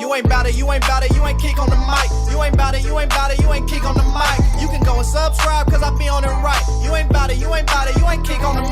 You ain't bout it, you ain't bout it, you ain't KIEQ on the mic. You ain't bout it, you ain't bout it, you ain't KIEQ on the mic. You can go and subscribe cause I be on it right. You ain't bout it, you ain't bout it, you ain't KIEQ on the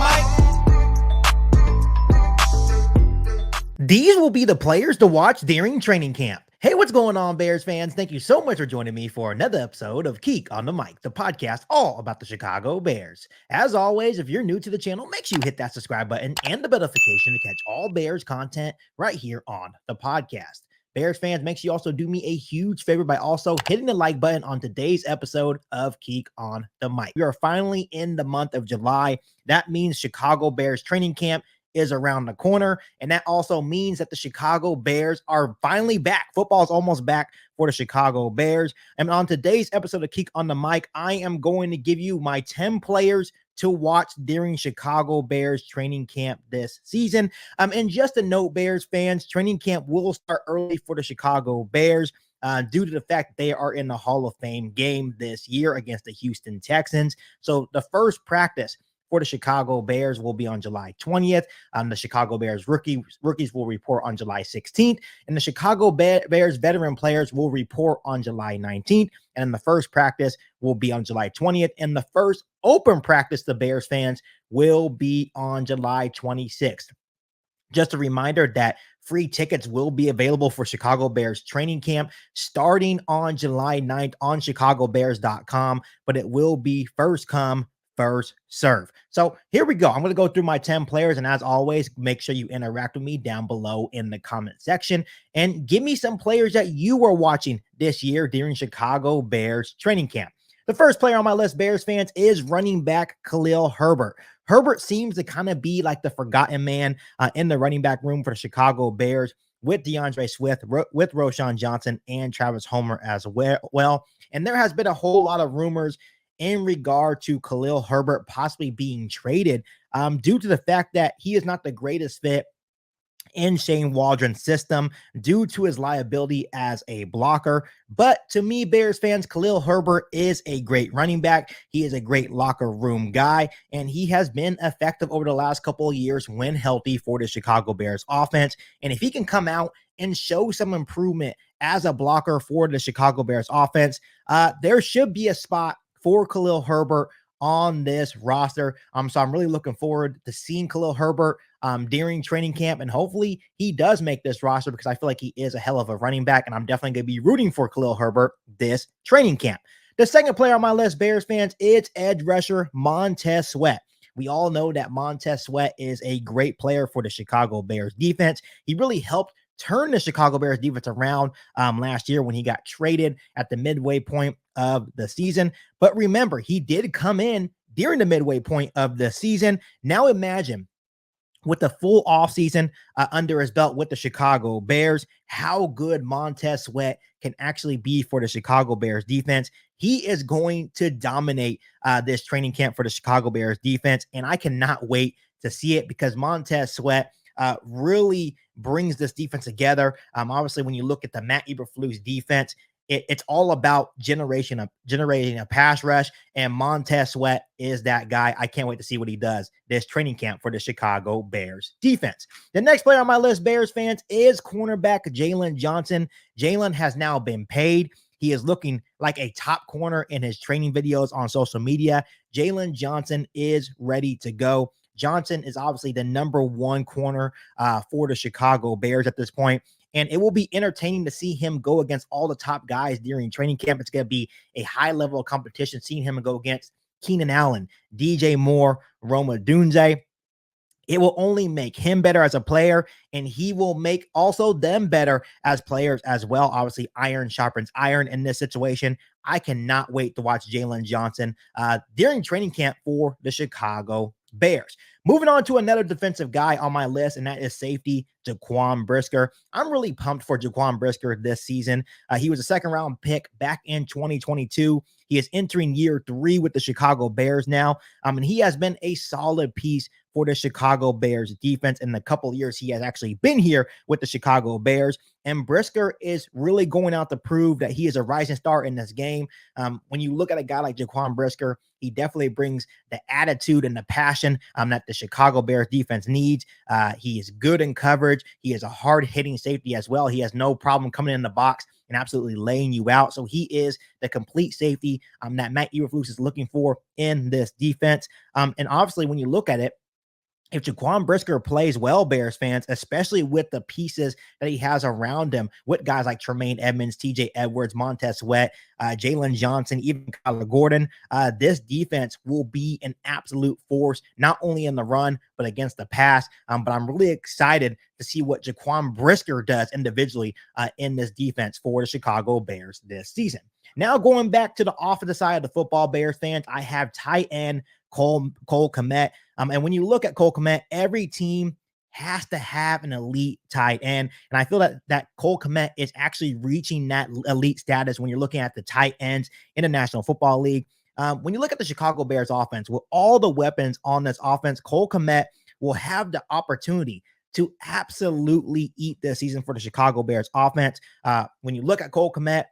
mic. These will be the players to watch during training camp. Hey, what's going on, Bears fans? Thank you so much for joining me for another episode of KIEQ on the Mic, the podcast all about the Chicago Bears. As always, if you're new to the channel, make sure you hit that subscribe button and the notification to catch all Bears content right here on the podcast. Bears fans, make sure you also do me a huge favor by also hitting the like button on today's episode of KIEQ on the Mic. We are finally in the month of July. That means Chicago Bears training camp is around the corner, and that also means that the Chicago Bears are finally back. Football is almost back for the Chicago Bears. And on today's episode of KIEQ on the Mic, I am going to give you my 10 players to watch during Chicago Bears training camp this season. And just a note, Bears fans, training camp will start early for the Chicago Bears due to the fact that they are in the Hall of Fame game this year against the Houston Texans. So the first practice for the Chicago Bears will be on July 20th. The Chicago Bears rookies will report on July 16th, and the Chicago Bears veteran players will report on July 19th. And the first practice will be on July 20th, and the first open practice to Bears fans will be on July 26th. Just a reminder that free tickets will be available for Chicago Bears training camp starting on July 9th on chicagobears.com, but it will be first come, first serve. So here we go. I'm going to go through my 10 players. And as always, make sure you interact with me down below in the comment section and give me some players that you were watching this year during Chicago Bears training camp. The first player on my list, Bears fans, is running back Khalil Herbert. Herbert seems to kind of be like the forgotten man in the running back room for the Chicago Bears with DeAndre Swift, with Roschon Johnson, and Travis Homer as well. And there has been a whole lot of rumors in regard to Khalil Herbert possibly being traded due to the fact that he is not the greatest fit in Shane Waldron's system due to his liability as a blocker. But to me, Bears fans, Khalil Herbert is a great running back. He is a great locker room guy, and he has been effective over the last couple of years when healthy for the Chicago Bears offense. And if he can come out and show some improvement as a blocker for the Chicago Bears offense, there should be a spot for Khalil Herbert on this roster. So I'm really looking forward to seeing Khalil Herbert during training camp, and hopefully he does make this roster because I feel like he is a hell of a running back, and I'm definitely going to be rooting for Khalil Herbert this training camp. The second player on my list, Bears fans, it's edge rusher Montez Sweat. We all know that Montez Sweat is a great player for the Chicago Bears defense. He really helped turn the Chicago Bears defense around last year when he got traded at the midway point of the season. But remember, he did come in during the midway point of the season. Now imagine with the full offseason under his belt with the Chicago Bears, how good Montez Sweat can actually be for the Chicago Bears defense. He is going to dominate this training camp for the Chicago Bears defense, and I cannot wait to see it because Montez Sweat really brings this defense together. Obviously, when you look at the Matt Eberflus defense, it's all about generating a pass rush, and Montez Sweat is that guy. I can't wait to see what he does this training camp for the Chicago Bears defense. The next player on my list, Bears fans, is cornerback Jaylen Johnson. Jaylen has now been paid. He is looking like a top corner in his training videos on social media. Jaylen Johnson is ready to go. Johnson is obviously the number one corner for the Chicago Bears at this point. And it will be entertaining to see him go against all the top guys during training camp. It's going to be a high level of competition, seeing him go against Keenan Allen, DJ Moore, Odunze. It will only make him better as a player, and he will make also them better as players as well. Obviously, iron sharpens iron in this situation. I cannot wait to watch Jaylen Johnson during training camp for the Chicago Bears. Moving on to another defensive guy on my list, and that is safety Jaquan Brisker. I'm really pumped for Jaquan Brisker this season. He was a second-round pick back in 2022. He is entering year 3 with the Chicago Bears now, and he has been a solid piece for the Chicago Bears defense in the couple of years he has actually been here with the Chicago Bears. And Brisker is really going out to prove that he is a rising star in this game. When you look at a guy like Jaquan Brisker, he definitely brings the attitude and the passion that the Chicago Bears defense needs. He is good in coverage. He is a hard-hitting safety as well. He has no problem coming in the box and absolutely laying you out. So he is the complete safety that Matt Eberflus is looking for in this defense. And obviously, when you look at it, if Jaquan Brisker plays well, Bears fans, especially with the pieces that he has around him, with guys like Tremaine Edmonds, TJ Edwards, Montez Sweat, Jaylen Johnson, even Kyler Gordon, this defense will be an absolute force, not only in the run, but against the pass. But I'm really excited to see what Jaquan Brisker does individually in this defense for the Chicago Bears this season. Now, going back to the offensive side of the football, Bears fans, I have tight end Cole Kmet. And when you look at Cole Kmet, every team has to have an elite tight end. And I feel that Cole Kmet is actually reaching that elite status when you're looking at the tight ends in the National Football League. When you look at the Chicago Bears offense, with all the weapons on this offense, Cole Kmet will have the opportunity to absolutely eat this season for the Chicago Bears offense. When you look at Cole Kmet,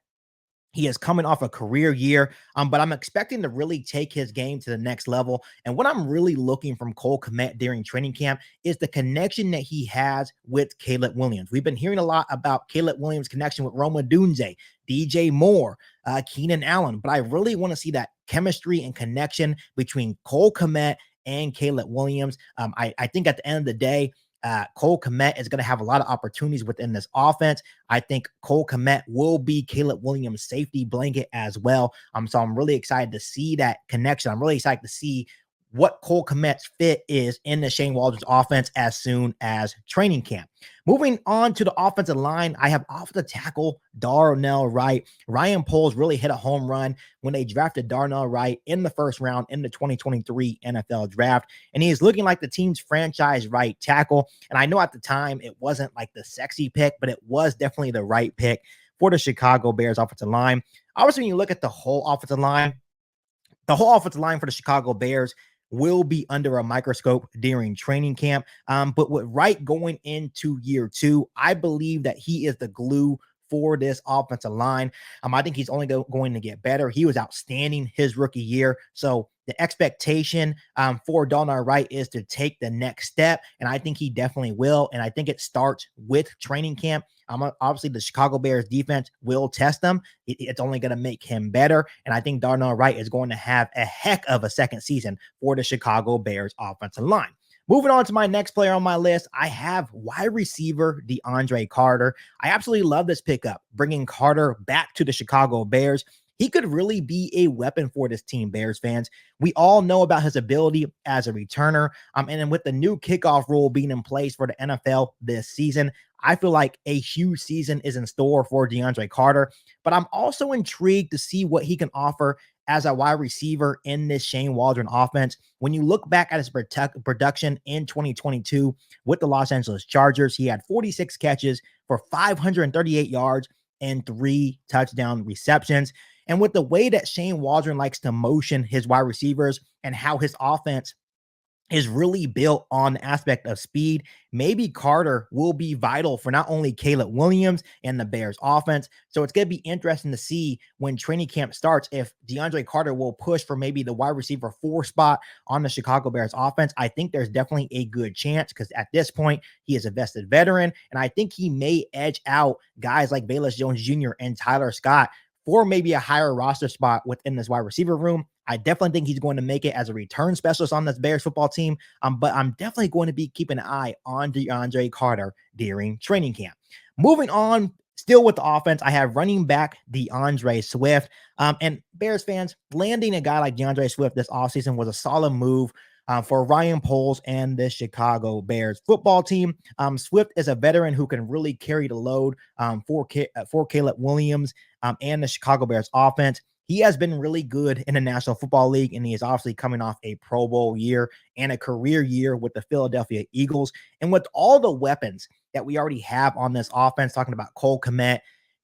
he is coming off a career year, but I'm expecting to really take his game to the next level. And what I'm really looking from Cole Kmet during training camp is the connection that he has with Caleb Williams. We've been hearing a lot about Caleb Williams' connection with Odunze, DJ Moore, Keenan Allen, but I really want to see that chemistry and connection between Cole Kmet and Caleb Williams. I think at the end of the day, Cole Kmet is going to have a lot of opportunities within this offense. I think Cole Kmet will be Caleb Williams' safety blanket as well. So I'm really excited to see that connection. I'm really excited to see what Cole Kmet's fit is in the Shane Waldron's offense as soon as training camp. Moving on to the offensive line, I have off the tackle Darnell Wright. Ryan Poles really hit a home run when they drafted Darnell Wright in the first round in the 2023 NFL draft. And he is looking like the team's franchise right tackle. And I know at the time it wasn't like the sexy pick, but it was definitely the right pick for the Chicago Bears offensive line. Obviously, when you look at the whole offensive line for the Chicago Bears will be under a microscope during training camp. But with Wright going into year 2, I believe that he is the glue for this offensive line. I think he's only going to get better. He was outstanding his rookie year. So the expectation for Darnell Wright is to take the next step, and I think he definitely will. And I think it starts with training camp. Obviously, the Chicago Bears defense will test them. It's only going to make him better, and I think Darnell Wright is going to have a heck of a second season for the Chicago Bears offensive line. Moving on to my next player on my list, I have wide receiver DeAndre Carter. I absolutely love this pickup, bringing Carter back to the Chicago Bears. He could really be a weapon for this team, Bears fans. We all know about his ability as a returner. And then with the new kickoff rule being in place for the NFL this season, I feel like a huge season is in store for DeAndre Carter. But I'm also intrigued to see what he can offer as a wide receiver in this Shane Waldron offense. When you look back at his production in 2022 with the Los Angeles Chargers, he had 46 catches for 538 yards and 3 touchdown receptions. And with the way that Shane Waldron likes to motion his wide receivers and how his offense is really built on the aspect of speed, maybe Carter will be vital for not only Caleb Williams and the Bears offense. So it's going to be interesting to see when training camp starts if DeAndre Carter will push for maybe the wide receiver 4 spot on the Chicago Bears offense. I think there's definitely a good chance because at this point he is a vested veteran, and I think he may edge out guys like Velus Jones Jr. and Tyler Scott for maybe a higher roster spot within this wide receiver room. I definitely think he's going to make it as a return specialist on this Bears football team. But I'm definitely going to be keeping an eye on DeAndre Carter during training camp. Moving on, still with the offense, I have running back DeAndre Swift. And Bears fans, landing a guy like DeAndre Swift this offseason was a solid move for Ryan Poles and the Chicago Bears football team. Swift is a veteran who can really carry the load for Caleb Williams and the Chicago Bears offense. He has been really good in the National Football League, and he is obviously coming off a Pro Bowl year and a career year with the Philadelphia Eagles. And with all the weapons that we already have on this offense, talking about Cole Kmet,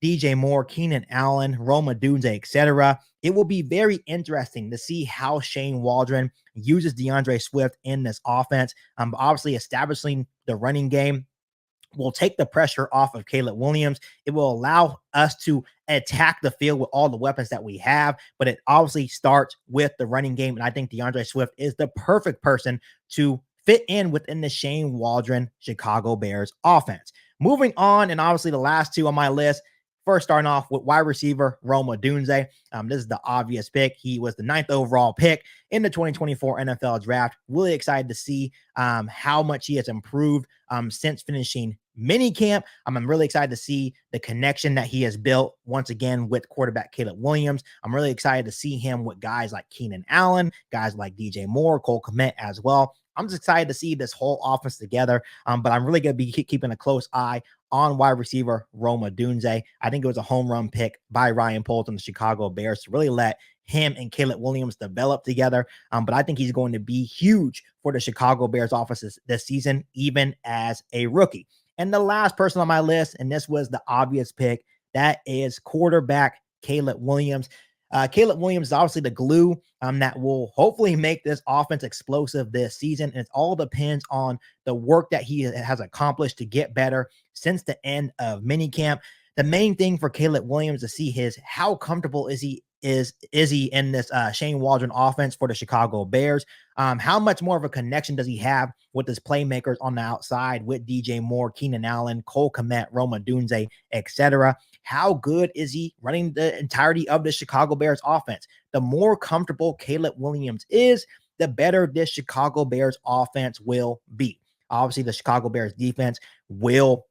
DJ Moore, Keenan Allen, Rome Odunze, etc. It will be very interesting to see how Shane Waldron uses DeAndre Swift in this offense. Obviously establishing the running game will take the pressure off of Caleb Williams. It will allow us to attack the field with all the weapons that we have, but it obviously starts with the running game. And I think DeAndre Swift is the perfect person to fit in within the Shane Waldron Chicago Bears offense. Moving on, and obviously the last two on my list, first starting off with wide receiver Rome Odunze. This is the obvious pick. He was the 9th overall pick in the 2024 NFL draft. Really excited to see how much he has improved since finishing minicamp. I'm really excited to see the connection that he has built once again with quarterback Caleb Williams. I'm really excited to see him with guys like Keenan Allen, guys like DJ Moore, Cole Kmet as well. I'm just excited to see this whole offense together, but I'm really going to be keeping a close eye on wide receiver Rome Odunze. I think it was a home run pick by Ryan Poles and the Chicago Bears to really let him and Caleb Williams develop together. But I think he's going to be huge for the Chicago Bears offense this season, even as a rookie. And the last person on my list, and this was the obvious pick, that is quarterback Caleb Williams. Caleb Williams is obviously the glue that will hopefully make this offense explosive this season. And it all depends on the work that he has accomplished to get better since the end of minicamp. The main thing for Caleb Williams to see is how comfortable is he in this Shane Waldron offense for the Chicago Bears? How much more of a connection does he have with his playmakers on the outside with DJ Moore, Keenan Allen, Cole Kmet, Rome Odunze, etc.? How good is he running the entirety of the Chicago Bears offense? The more comfortable Caleb Williams is, the better this Chicago Bears offense will be. Obviously, the Chicago Bears defense will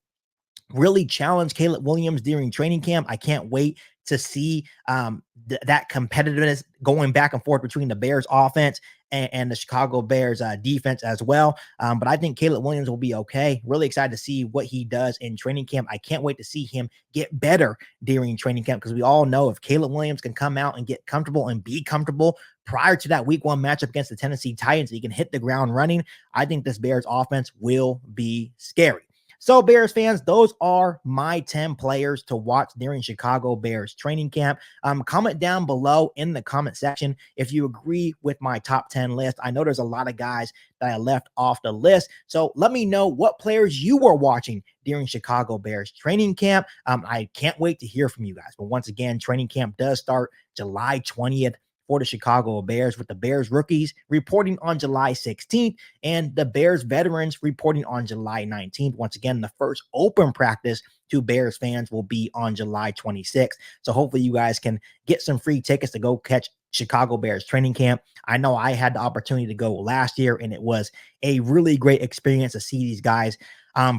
really challenge Caleb Williams during training camp. I can't wait to see that competitiveness going back and forth between the Bears offense and the Chicago Bears defense as well. But I think Caleb Williams will be okay. Really excited to see what he does in training camp. I can't wait to see him get better during training camp, because we all know if Caleb Williams can come out and get comfortable and be comfortable prior to that week 1 matchup against the Tennessee Titans, he can hit the ground running. I think this Bears offense will be scary. So Bears fans, those are my 10 players to watch during Chicago Bears training camp. Comment down below in the comment section if you agree with my top 10 list. I know there's a lot of guys that I left off the list. So let me know what players you were watching during Chicago Bears training camp. I can't wait to hear from you guys. But once again, training camp does start July 20th. For the Chicago Bears, with the Bears rookies reporting on July 16th and the Bears veterans reporting on July 19th. Once again, the first open practice to Bears fans will be on July 26th. So hopefully you guys can get some free tickets to go catch Chicago Bears training camp. I know I had the opportunity to go last year, and it was a really great experience to see these guys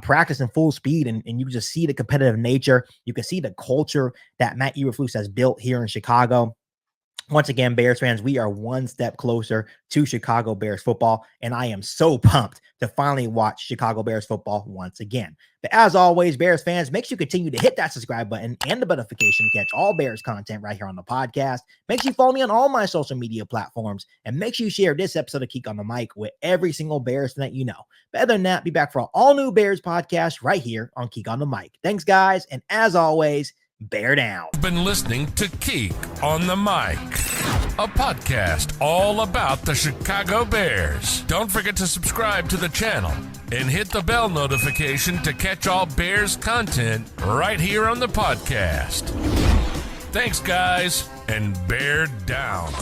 practice in full speed, and you just see the competitive nature. You can see the culture that Matt Eberflus has built here in Chicago. Once again, Bears fans, we are one step closer to Chicago Bears football, and I am so pumped to finally watch Chicago Bears football once again. But as always, Bears fans, make sure you continue to hit that subscribe button and the notification to catch all Bears content right here on the podcast. Make sure you follow me on all my social media platforms, and make sure you share this episode of KIEQ on the Mic with every single Bears fan that you know. But other than that, be back for an all-new Bears podcast right here on KIEQ on the Mic. Thanks, guys, and as always, bear down. You've been listening to KIEQ on the Mic, a podcast all about the Chicago Bears. Don't forget to subscribe to the channel and hit the bell notification to catch all Bears content right here on the podcast. Thanks, guys, and bear down.